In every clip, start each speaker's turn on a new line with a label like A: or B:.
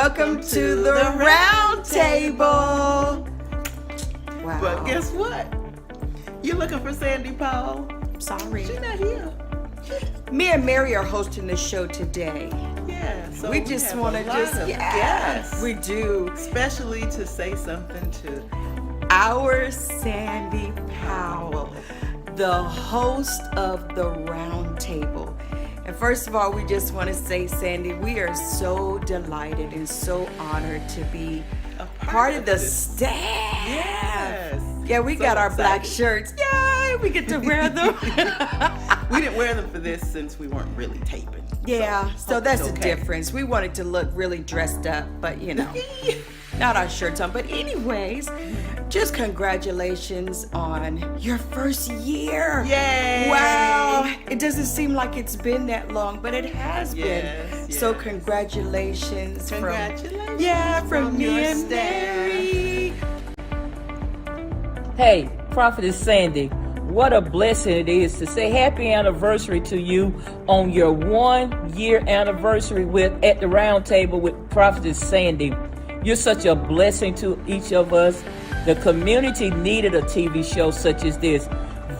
A: Welcome to the round table. Wow.
B: But guess what? You're looking for Sandy Powell.
A: Sorry.
B: She's not here.
A: Me and Mary are hosting the show today.
B: Yeah. So
A: we just want to
B: yes,
A: we do.
B: Especially to say something to
A: our Sandy Powell, the host of the round table. And first of all, we just want to say, Sandy, we are so delighted and so honored to be a part of the staff.
B: Yes.
A: Yeah, we got our black shirts. Yay, we get to wear them.
B: We didn't wear them for this since we weren't really taping.
A: Yeah, so that's the difference. We wanted to look really dressed up, but you know, not our shirts on. But anyways, just congratulations on your first year.
B: Yay!
A: Wow, it doesn't seem like it's been that long, but it has been.
B: Yes.
A: So congratulations.
B: Congratulations.
A: From me and Mary.
C: Hey, Prophetess Sandy, what a blessing it is to say happy anniversary to you on your 1 year anniversary at the round table with Prophetess Sandy. You're such a blessing to each of us. The community needed a TV show such as this.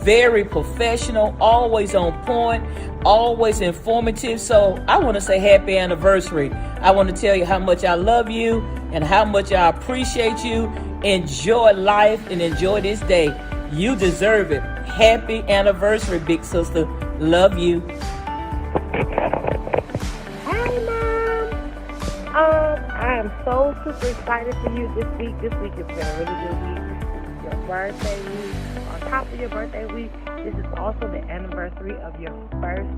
C: Very professional, always on point, always informative. So I want to say happy anniversary. I want to tell you how much I love you and how much I appreciate you. Enjoy life and enjoy this day. You deserve it. Happy anniversary, big sister. Love you.
D: Hi, Mom. I am so super excited for you this week. This week has been a really good week. This is your birthday week. On top of your birthday week, this is also the anniversary of your first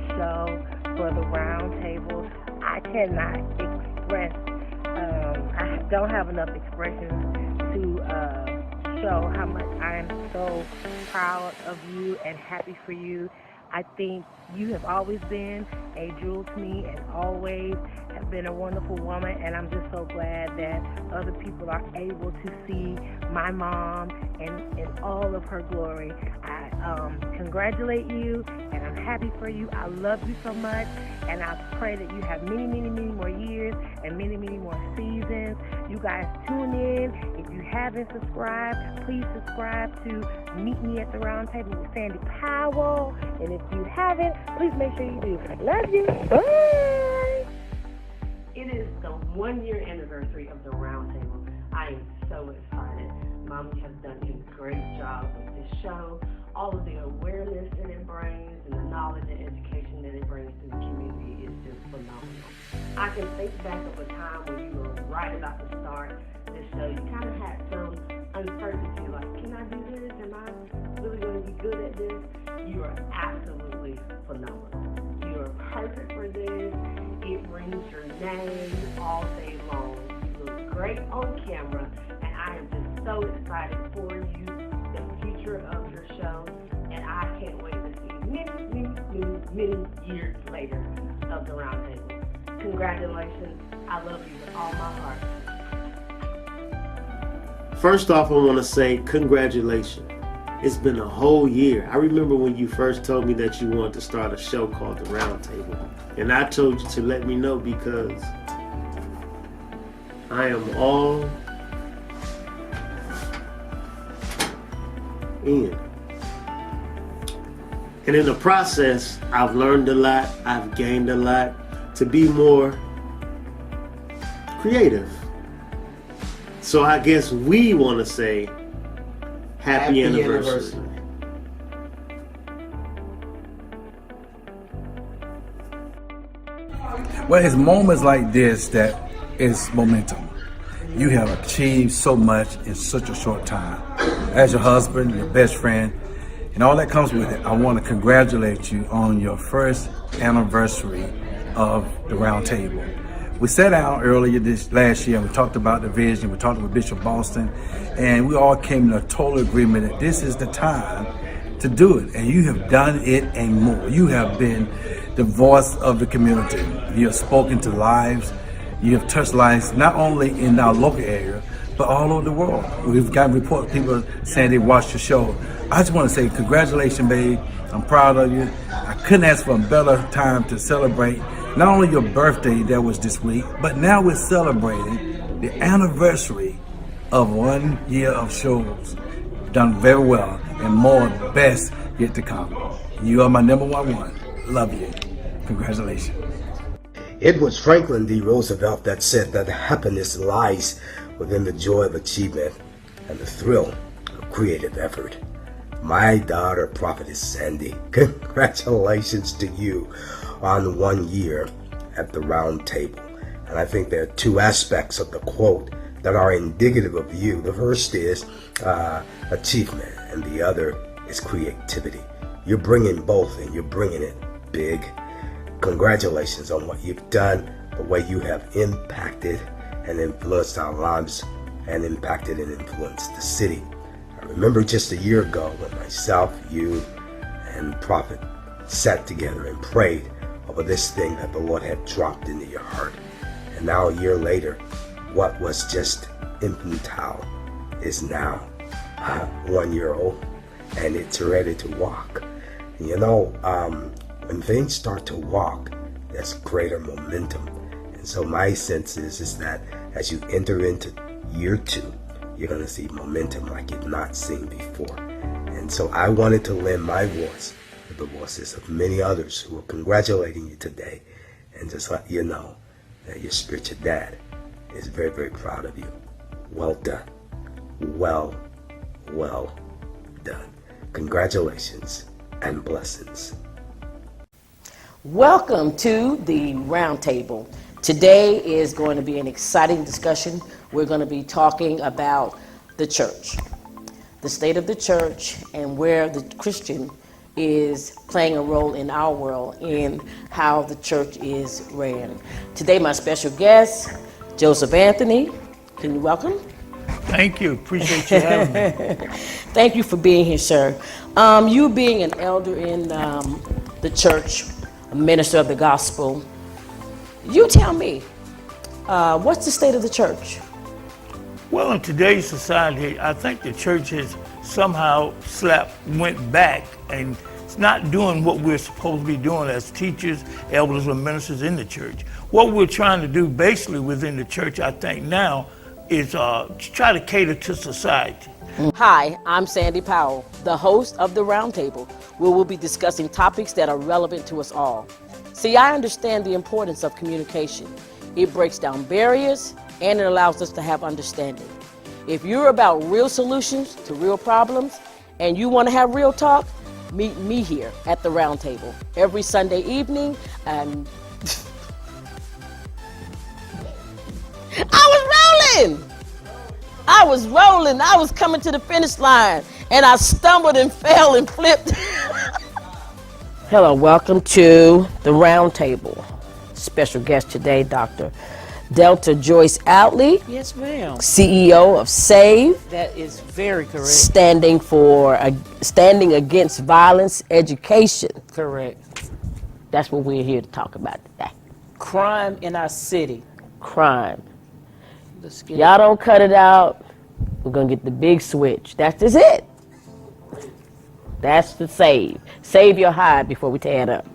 D: show for the round table. I cannot express, I don't have enough expressions to show how much I am so proud of you and happy for you. I think you have always been a jewel to me and always have been a wonderful woman, and I'm just so glad that other people are able to see my mom in all of her glory. I congratulate you, and I'm happy for you. I love you so much, and I pray that you have many, many, many more years and many, many more seasons. You guys tune in. If you haven't subscribed, please subscribe to Meet Me at the Round Table with Sandy Powell. And if you haven't, please make sure you do. Love you. Bye.
E: It is the 1 year anniversary of the Round Table. I am so excited. Mommy has done a great job with this show. All of the awareness that it brings and the knowledge and education that it brings to the community is just phenomenal. I can think back of a time when you were right about to start this show. You kind of had some uncertainty, like, can I do this? Am I really going to be good at this? You are absolutely phenomenal. You are perfect for this. It rings your name all day long. You look great on camera, and I am just so excited for you, the future of your show, and I can't wait to see many years later of the round table. Congratulations. I love you with all my heart.
F: First off, I want to say congratulations. It's been a whole year. I remember when you first told me that you wanted to start a show called The Round Table. And I told you to let me know because I am all in. And in the process, I've learned a lot. I've gained a lot to be more creative. So I guess we want to say happy anniversary.
G: Well, it's moments like this that is momentum. You have achieved so much in such a short time. As your husband, your best friend, and all that comes with it, I want to congratulate you on your first anniversary of the Round Table. We sat down earlier this last year and we talked about the vision, we talked with Bishop Boston, and we all came to a total agreement that this is the time to do it. And you have done it and more. You have been the voice of the community. You have spoken to lives. You have touched lives not only in our local area, but all over the world. We've gotten reports, people saying they watched your show. I just want to say congratulations, babe. I'm proud of you. I couldn't ask for a better time to celebrate Not only your birthday that was this week, but now we're celebrating the anniversary of 1 year of shows. Done very well, and more best yet to come. You are my number one. Love you. Congratulations.
H: It was Franklin D. Roosevelt that said that happiness lies within the joy of achievement and the thrill of creative effort. My daughter, Prophetess Sandy, congratulations to you on 1 year at the round table. And I think there are two aspects of the quote that are indicative of you. The first is achievement, and the other is creativity. You're bringing both, and you're bringing it big. Congratulations on what you've done, the way you have impacted and influenced our lives, and impacted and influenced the city. I remember just a year ago when myself, you, and Prophet sat together and prayed over this thing that the Lord had dropped into your heart. And now a year later, what was just infantile is now 1 year old, and it's ready to walk. You know, when things start to walk, there's greater momentum. And so my sense is that as you enter into year 2, you're going to see momentum like you've not seen before. And so I wanted to lend my voice to the voices of many others who are congratulating you today, and just let you know that your spiritual dad is very, very proud of you. Well done. Well done. Congratulations and blessings.
I: Welcome to the round table. Today is going to be an exciting discussion. We're going to be talking about the church, the state of the church, and where the Christian is playing a role in our world, in how the church is ran. Today, my special guest, Joseph Anthony. Can you welcome?
J: Thank you. Appreciate you having me.
I: Thank you for being here, sir. You being an elder in the church, a minister of the gospel, you tell me, what's the state of the church?
J: Well, in today's society, I think the church has somehow went back, and it's not doing what we're supposed to be doing as teachers, elders, or ministers in the church. What we're trying to do basically within the church, I think now, is try to cater to society.
I: Hi, I'm Sandy Powell, the host of The Roundtable, where we'll be discussing topics that are relevant to us all. See, I understand the importance of communication. It breaks down barriers and it allows us to have understanding. If you're about real solutions to real problems and you want to have real talk, meet me here at The Roundtable every Sunday evening. And I was rolling. I was coming to the finish line, and I stumbled and fell and flipped. Hello, welcome to The Roundtable. Special guest today, Dr. Delta Joyce Outley.
C: Yes, ma'am.
I: CEO of SAVE.
C: That is very correct.
I: Standing Against Violence Education.
C: Correct.
I: That's what we're here to talk about today.
C: Crime in our city.
I: Crime.
C: Let's get
I: Y'all don't cut it out, we're gonna get the big switch. That's just it. That's the save. Save your hide before we tear it up.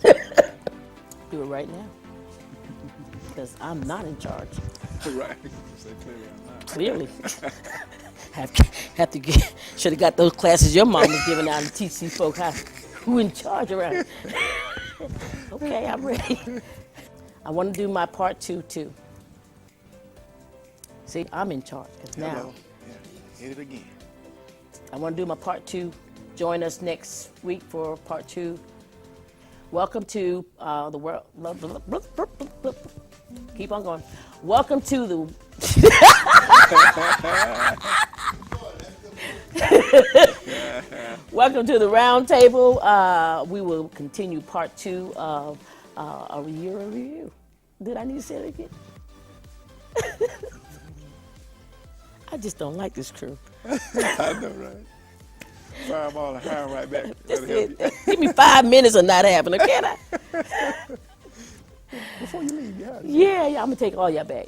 I: Do it right now. Because I'm not in charge.
K: Right.
I: Clearly. Should have got those classes your mom was giving out to teach these folk who in charge around here. Okay, I'm ready. I want to do my part 2 too. See, I'm in charge now.
K: Yeah, hit it again.
I: I want to do my part 2. Join us next week for part 2. Welcome to the world. Keep on going. Welcome to the. Welcome to the round table. We will continue part 2 of a year review. Did I need to say it again? I just don't like this crew.
K: I know, right? Fireball and hire right back.
I: Give me 5 minutes of not having them, can I?
K: Before you leave,
I: Yeah, I'm gonna take all y'all back.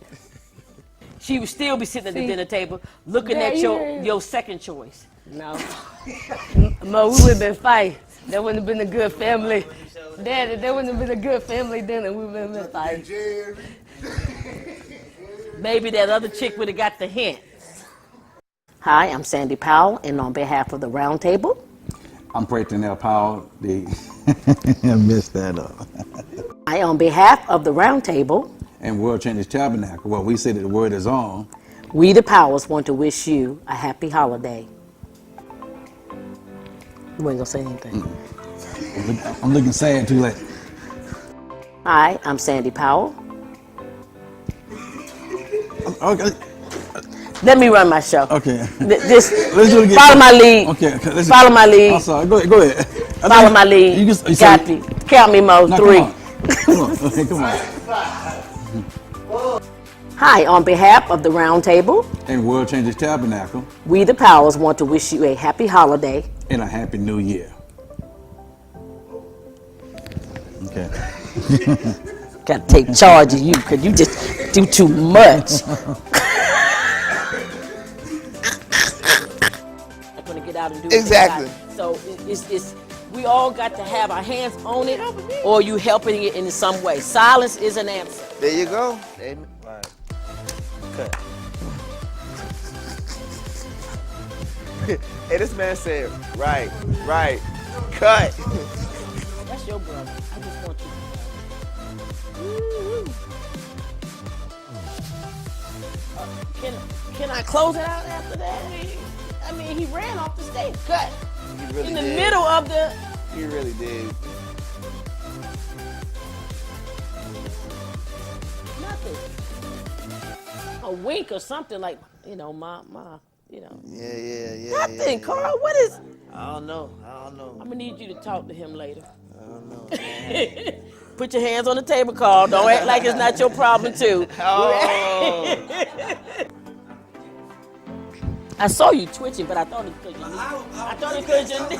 I: She would still be sitting at the dinner table looking at your second choice.
D: No. Mo, we would have been fighting. That wouldn't have been a good family
I: Daddy, that wouldn't have been a good family dinner. We would have been like, maybe that other chick would have got the hint. Hi, I'm Sandy Powell, and on behalf of the Round Table,
G: I'm Preston L. Powell. I missed that up.
I: I, on behalf of the Round Table,
G: And World Changes Tabernacle. Well, we say that the word is on.
I: we the Powers want to wish you a happy holiday. You ain't gonna say anything.
G: I'm looking sad too late.
I: Hi, I'm Sandy Powell.
G: Okay.
I: Let me run my show.
G: Okay.
I: Let's
G: do it again.
I: Follow my lead.
G: Okay.
I: Follow my lead.
G: I'm sorry. Go ahead.
I: Follow my lead.
G: You just,
I: Got you. Count me, Mo.
G: No,
I: 3.
G: Come on. Okay, come on.
I: Hi, on behalf of the Round Table,
G: And World Changes Tabernacle.
I: we the Powers want to wish you a happy holiday.
G: And a happy new year. Okay.
I: Got to take charge of you because you just do too much. I'm going to get out and do what
K: Exactly.
I: they got. So it's we all got to have our hands on it, or you helping it in some way. Silence is an answer.
K: There you go. Amen. Right. Cut. Hey, this man said, right, cut.
I: That's your brother. I just want you to know. Can I close it out after that? I mean, he ran off the stage. Cut.
K: He really
I: In the
K: did.
I: middle of the...
K: He really did.
I: Nothing. A wink or something like, you know,
K: Yeah.
I: Nothing, Carl. What is...
K: I don't know.
I: I'm going to need you to talk to him later.
K: I don't know.
I: Put your hands on the table, Carl. Don't act like it's not your problem, too.
K: Oh.
I: I saw you twitching, but I thought it was because your knee. I thought it was because your knee.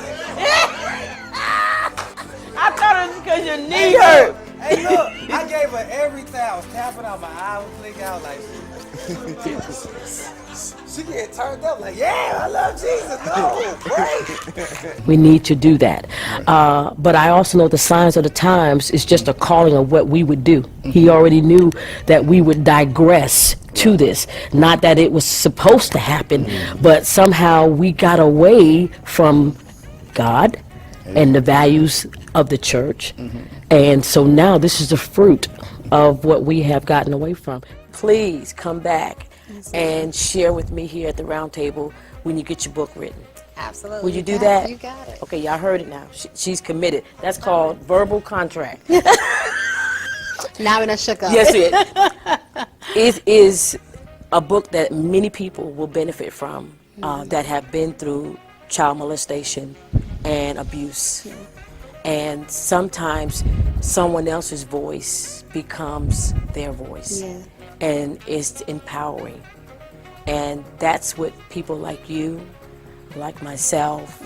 I: I thought it was because your knee hurt.
L: Hey, look, I gave her everything. I was tapping out, my eye was blinking out like, she get turned up like, yeah, I love Jesus. No, break.
I: We need to do that. But I also know the signs of the times is just a calling of what we would do. He already knew that we would digress to this. Not that it was supposed to happen, but somehow we got away from God and the values of the church. And so now this is the fruit of what we have gotten away from. Please come back and share with me here at the Round Table when you get your book written.
M: Absolutely.
I: Will you do that?
M: You got it.
I: Okay, y'all heard it now. She's committed. That's called verbal contract.
M: Now we're not shook up.
I: Yes, it is a book that many people will benefit from that have been through child molestation and abuse.
M: Yeah.
I: And sometimes someone else's voice becomes their voice.
M: Yeah.
I: And it's empowering. And that's what people like you, like myself,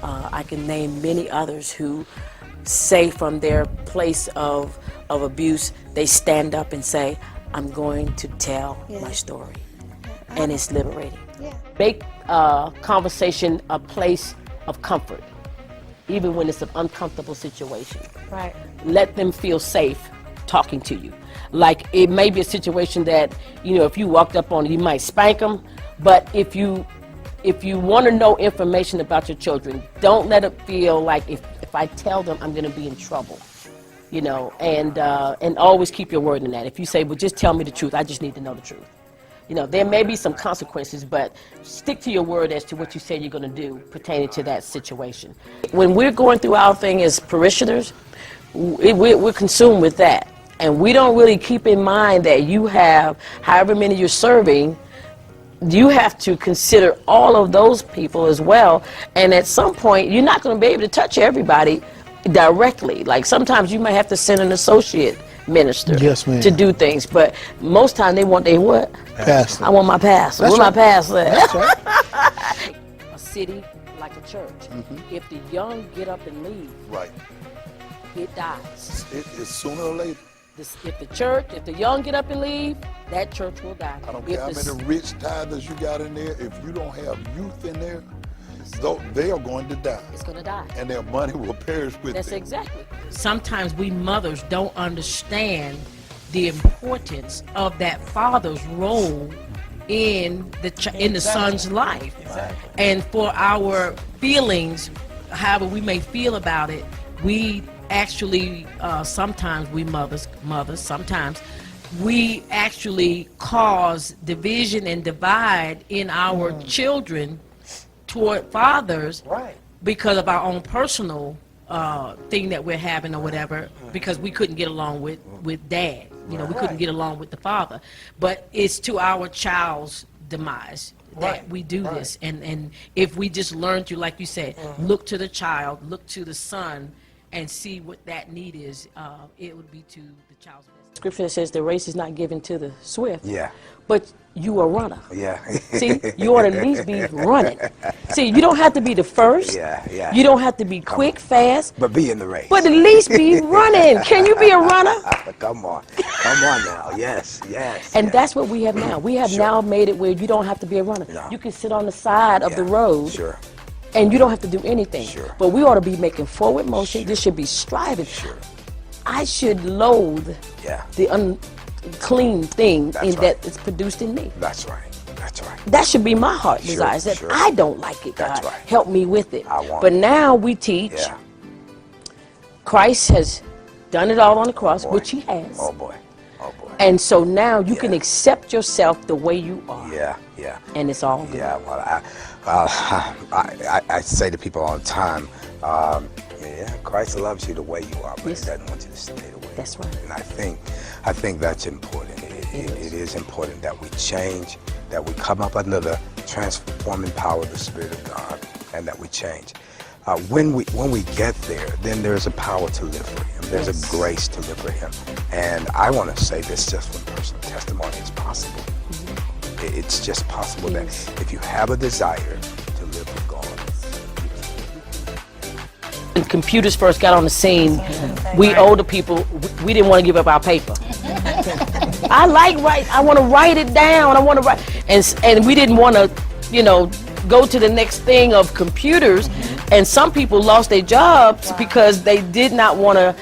I: I can name many others who say from their place of abuse, they stand up and say, I'm going to tell my story. And it's liberating.
M: Yeah.
I: Make conversation a place of comfort, even when it's an uncomfortable situation.
M: Right.
I: Let them feel safe talking to you. Like it may be a situation that, you know, if you walked up on it, you might spank them, but if you want to know information about your children, don't let it feel like if I tell them I'm going to be in trouble, you know, and always keep your word in that. If you say, well, just tell me the truth, I just need to know the truth. You know, there may be some consequences, but stick to your word as to what you say you're going to do pertaining to that situation. When we're going through our thing as parishioners, we're consumed with that. And we don't really keep in mind that you have, however many you're serving, you have to consider all of those people as well. And at some point, you're not going to be able to touch everybody directly. Like sometimes you might have to send an associate minister to do things. But most time they want their what?
K: Pastor.
I: I want my pastor.
K: That's
I: Where my
K: right.
I: pastor at?
K: That's right.
I: A city like a church. If the young get up and leave,
K: Right.
I: it dies.
K: It's sooner or later.
I: If the young get up and leave, that church will die.
K: I don't
I: If
K: care how
I: the
K: many rich tithers you got in there. If you don't have youth in there,
I: us.
K: They are going to die.
I: It's going to die.
K: And their money will perish with
I: That's
K: them.
I: exactly. Sometimes we mothers don't understand the importance of that father's role in the son's life.
L: Exactly.
I: And for our feelings, however we may feel about it, we actually sometimes we mothers sometimes we actually cause division and divide in our children toward fathers,
L: Right.
I: because of our own personal thing that we're having or whatever, because we couldn't get along with dad. You know, we couldn't get along with the father. But it's to our child's demise that
L: Right,
I: we do this. And if we just learn to, like you said, look to the child, look to the son, and see what that need is, it would be to the child's best. Scripture says the race is not given to the swift.
H: Yeah.
I: But you a runner.
H: Yeah.
I: See, you ought to at least be running. See, you don't have to be the first.
H: Yeah.
I: You don't have to be quick, fast.
H: But be in the race.
I: But at least be running. Can you be a runner?
H: Come on now. Yes.
I: And that's what we have now. We have now made it where you don't have to be a runner.
H: No.
I: You can sit on the side of the road.
H: Sure.
I: And you don't have to do anything.
H: Sure.
I: But we ought to be making forward motion. This should be striving.
H: Sure.
I: I should loathe the unclean thing that is produced in me.
H: That's right.
I: That should be my heart desire. That I don't like it, God.
H: That's right.
I: Help me with it.
H: I want
I: But
H: it.
I: now we teach.
H: Yeah.
I: Christ has done it all on the cross, which he has.
H: Oh boy.
I: And so now you can accept yourself the way you are.
H: Yeah.
I: And it's all good.
H: Yeah. Well, I say to people all the time, Christ loves you the way you are, but he doesn't want you to stay the way.
I: That's right.
H: And I think that's important. It is important that we change, that we come up under the transforming power of the Spirit of God, and that we change. When we get there, then there's a power to live for him. There's a grace to live for him. And I want to say this just from personal testimony. It's possible. It's just possible that if you have a desire to live for God.
I: When computers first got on the scene, we older people, we didn't want to give up our paper. I want to write it down. I want to write, and we didn't want to, go to the next thing of computers. And some people lost their jobs because they did not want to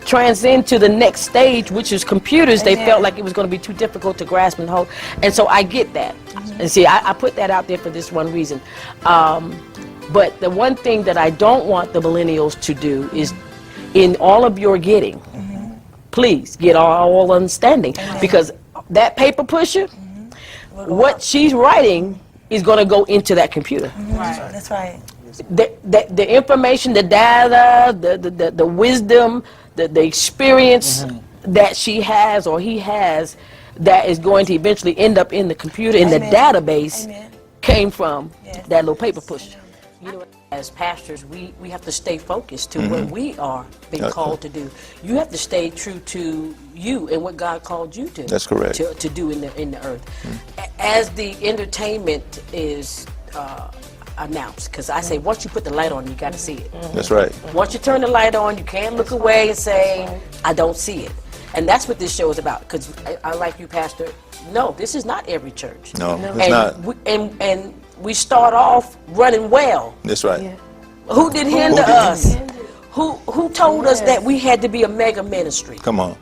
I: transcend to the next stage, which is computers. They felt like it was going to be too difficult to grasp and hold. And so I get that. And see, I put that out there for this one reason. But the one thing that I don't want the millennials to do is, in all of your getting, please get all understanding, because that paper pusher, what she's writing is going to go into that computer.
N: Right. That's right.
I: The information, the data, the wisdom, the experience that she has or he has, that is going to eventually end up in the computer, in the database, came from that little paper push. As pastors, we have to stay focused to what we are being called to do. You have to stay true to you and what God called you to.
J: That's correct.
I: To do in the earth. As the entertainment is announced, because I say once you put the light on, you got to see it.
J: That's right.
I: Once you turn the light on, you can't look away and say, I don't see it. And that's what this show is about. Because I like you, Pastor. No, this is not every church.
J: No, it's not.
I: And we start off running well.
J: That's right.
I: Who did hinder us? Who told us that we had to be a mega ministry?
J: Come on.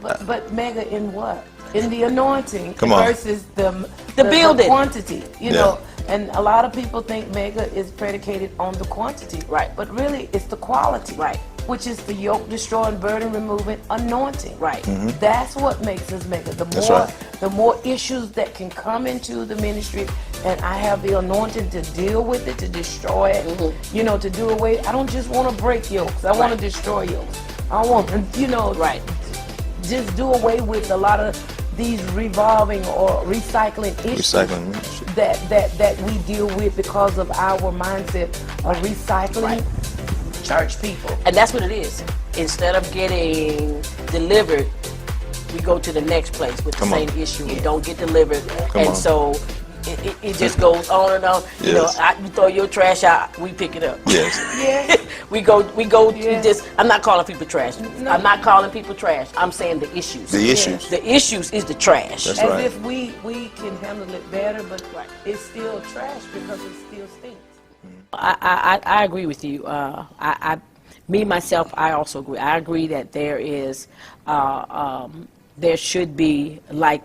N: But mega in what? In the anointing
J: Come on.
N: versus the
I: building.
N: quantity, you know. And a lot of people think mega is predicated on the quantity.
I: Right.
N: But really, it's the quality.
I: Right.
N: Which is the yoke destroying, burden removing, anointing.
I: Right.
N: That's what makes us mega. The more issues that can come into the ministry, and I have the anointing to deal with it, to destroy it, to do away. I don't just want to break yokes. I want to destroy yokes. I want to, just do away with a lot of these revolving or recycling issues that we deal with because of our mindset of recycling church people.
I: And that's what it is. Instead of getting delivered, we go to the next place with the same issue. We don't get delivered. So it just goes on and on. You know, you throw your trash out, we pick it up. we go. I'm not calling people trash.
N: No.
I: I'm not calling people trash. I'm saying the issues.
J: The issues.
I: The issues is the trash.
J: That's
N: As if we can handle it better, but it's still trash because it still stinks.
I: I agree with you. Me myself, I also agree. I agree that there is, there should be like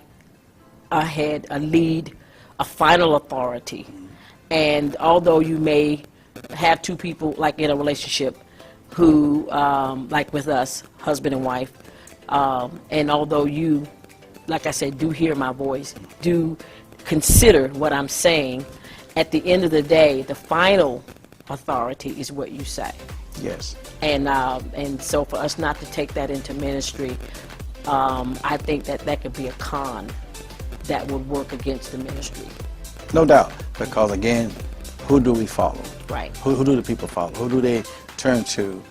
I: a head, a lead, a final authority. And although you may have two people like in a relationship who, like with us, husband and wife, and although you, like I said, do hear my voice, do consider what I'm saying, at the end of the day, the final authority is what you say.
K: Yes.
I: And so for us not to take that into ministry, I think that could be a con that would work against the ministry.
G: No doubt, because again, who do we follow?
I: Right.
G: Who do the people follow? Who do they turn to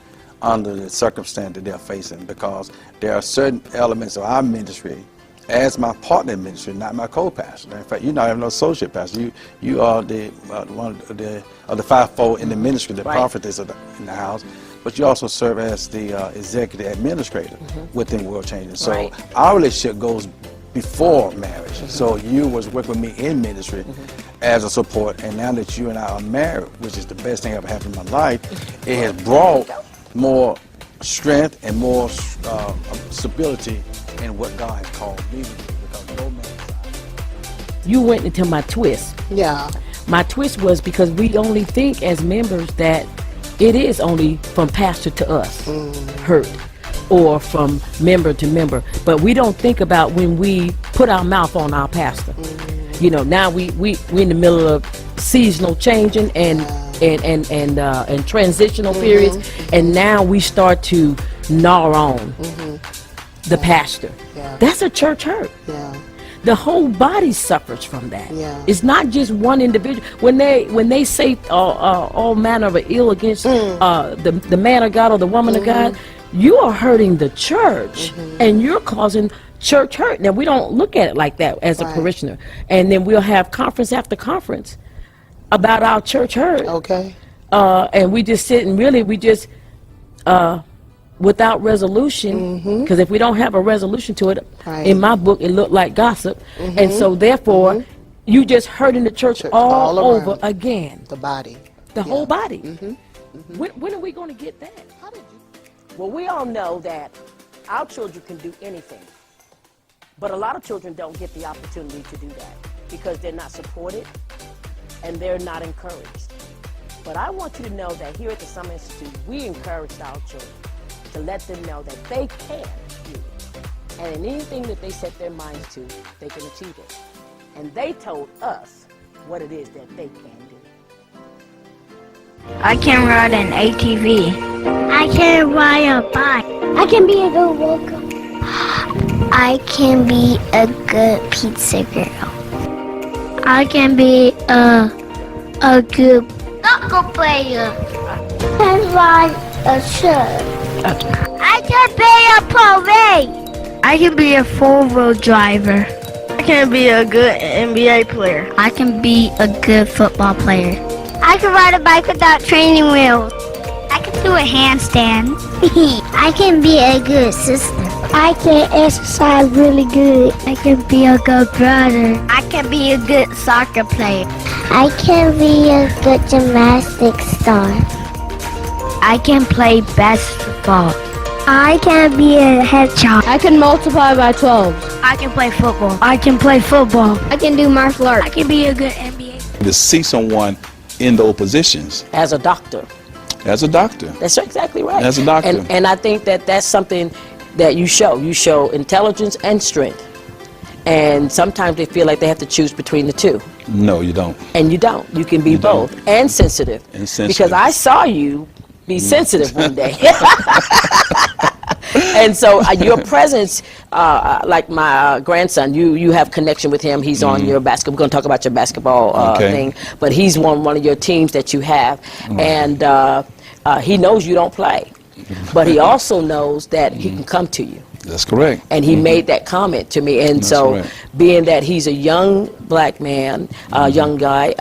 G: under the circumstance that they're facing? Because there are certain elements of our ministry, as my partner in ministry, not my co-pastor. In fact, you're not even an associate pastor. You are the one of the fivefold in the ministry, the prophetess in the house. But you also serve as the executive administrator within World Changing. So our relationship goes before marriage. So you was working with me in ministry as a support, and now that you and I are married, which is the best thing ever happened in my life, it has brought more strength and more stability in what God has called me to do, because no man.
I: You went into my twist.
M: Yeah.
I: My twist was because we only think as members that it is only from pastor to us, hurt, or from member to member. But we don't think about when we put our mouth on our pastor. You know, now we in the middle of seasonal changing and transitional periods, and now we start to gnaw on the pastor. That's a church hurt. The whole body suffers from that. It's not just one individual. When they say all manner of ill against the man of God or the woman of God, you are hurting the church, and you're causing church hurt. Now, we don't look at it like that as a parishioner. And then we'll have conference after conference about our church hurt.
M: Okay.
I: And we just sit and really, we just, without resolution, because if we don't have a resolution to it, in my book, it looked like gossip. And so therefore, you just hurting the church all over again.
M: The body.
I: The whole body. When are we going to get that? Well, we all know that our children can do anything. But a lot of children don't get the opportunity to do that because they're not supported and they're not encouraged. But I want you to know that here at the Summer Institute, we encouraged our children to let them know that they can do it. And in anything that they set their minds to, they can achieve it. And they told us what it is that they can do.
O: I can ride an ATV. I can ride a bike. I can be a good walker. I can be a good pizza girl. I can be a good soccer player. I can ride a shirt. I can be a parade. I can be a four-wheel driver. I can be a good NBA player. I can be a good football player. I can ride a bike without training wheels. I can do a handstand. I can be a good sister. I can exercise really good. I can be a good brother. I can be a good soccer player. I can be a good gymnastics star. I can play basketball. I can be a hedgehog.
M: I can multiply by 12.
O: I can play football. I can play football.
M: I can do martial arts.
O: I can be a good NBA.
P: To see someone in those positions.
I: As a doctor.
P: As a doctor.
I: That's exactly right.
P: As a doctor.
I: And I think that that's something that you show. You show intelligence and strength. And sometimes they feel like they have to choose between the two.
P: No, you don't.
I: And you don't. You can be both. And sensitive.
P: And sensitive.
I: Because I saw you be sensitive one day. And so your presence, like my grandson, you have connection with him. He's on your basketball. We're going to talk about your basketball thing. But he's one of your teams that you have. And he knows you don't play. But he also knows that he can come to you.
P: That's correct.
I: And he made that comment to me. And so being that he's a young black man, young guy,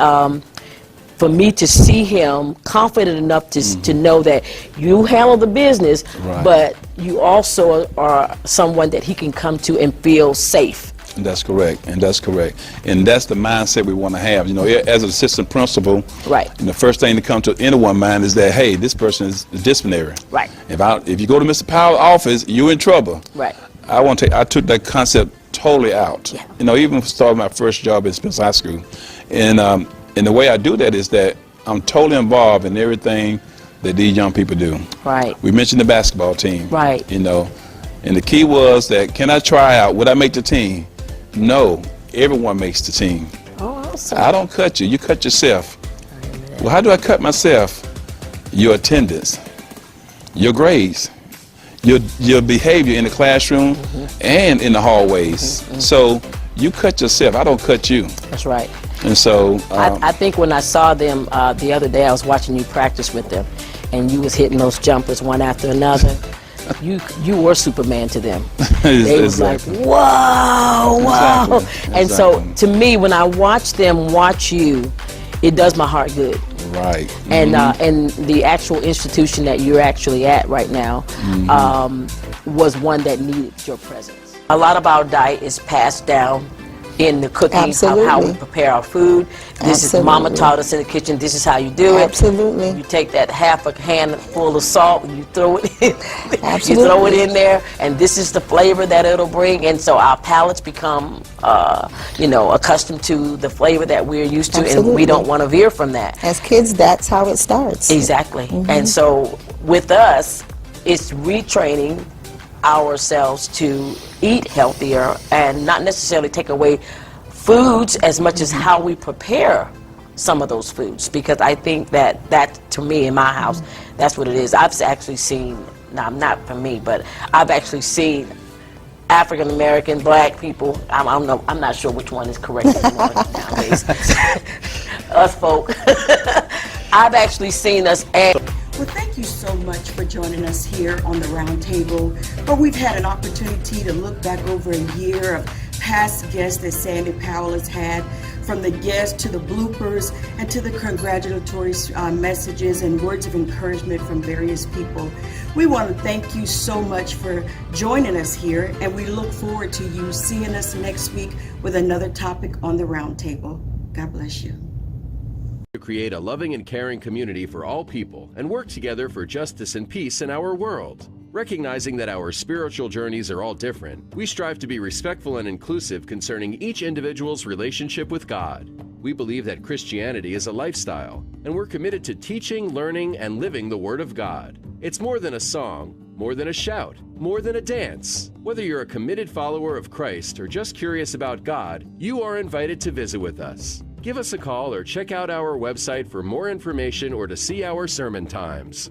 I: for me to see him confident enough to know that you handle the business, but you also are someone that he can come to and feel safe.
P: That's correct, and that's correct, and that's the mindset we want to have. You know, as an assistant principal,
I: right?
P: And the first thing to come to anyone's mind is that, hey, this person is disciplinary.
I: Right.
P: If you go to Mr. Powell's office, you're in trouble.
I: Right.
P: I took that concept totally out.
I: Yeah.
P: You know, even starting my first job at Spencer High School, and the way I do that is that I'm totally involved in everything that these young people do.
I: Right.
P: We mentioned the basketball team.
I: Right.
P: You know, and the key was that, can I try out? Would I make the team? No, everyone makes the team.
I: Oh, awesome.
P: I don't cut you, you cut yourself. Well, how do I cut myself? Your attendance, your grades, your behavior in the classroom and in the hallways. So you cut yourself, I don't cut you.
I: That's right.
P: And so
I: I think when I saw them the other day, I was watching you practice with them, and you was hitting those jumpers one after another. You were Superman to them. They was like, whoa, whoa.
P: Exactly.
I: And so to me, when I watch them watch you, it does my heart good.
P: Right.
I: And and the actual institution that you're actually at right now was one that needed your presence. A lot of our diet is passed down in the cooking, of how we prepare our food. This is Mama taught us in the kitchen, this is how you do it.
N: Absolutely.
I: You take that half a handful of salt and you throw it in.
N: Absolutely.
I: You throw it in there, and this is the flavor that it'll bring. And so our palates become, accustomed to the flavor that we're used to, and we don't want to veer from that.
N: As kids, that's how it starts.
I: Exactly. And so with us, it's retraining ourselves to eat healthier and not necessarily take away foods as much as how we prepare some of those foods, because I think that to me in my house, that's what it is. I've actually seen, now not for me, but I've actually seen African American, black people, I'm not sure which one is correct anymore nowadays. Us folk. I've actually seen us
A: Well, thank you so much for joining us here on the Round Table, where we've had an opportunity to look back over a year of past guests that Sandy Powell has had, from the guests to the bloopers and to the congratulatory messages and words of encouragement from various people. We want to thank you so much for joining us here, and we look forward to you seeing us next week with another topic on the Round Table. God bless you.
Q: To create a loving and caring community for all people and work together for justice and peace in our world. Recognizing that our spiritual journeys are all different, we strive to be respectful and inclusive concerning each individual's relationship with God. We believe that Christianity is a lifestyle, and we're committed to teaching, learning, and living the Word of God. It's more than a song, more than a shout, more than a dance. Whether you're a committed follower of Christ or just curious about God, you are invited to visit with us. Give us a call or check out our website for more information or to see our sermon times.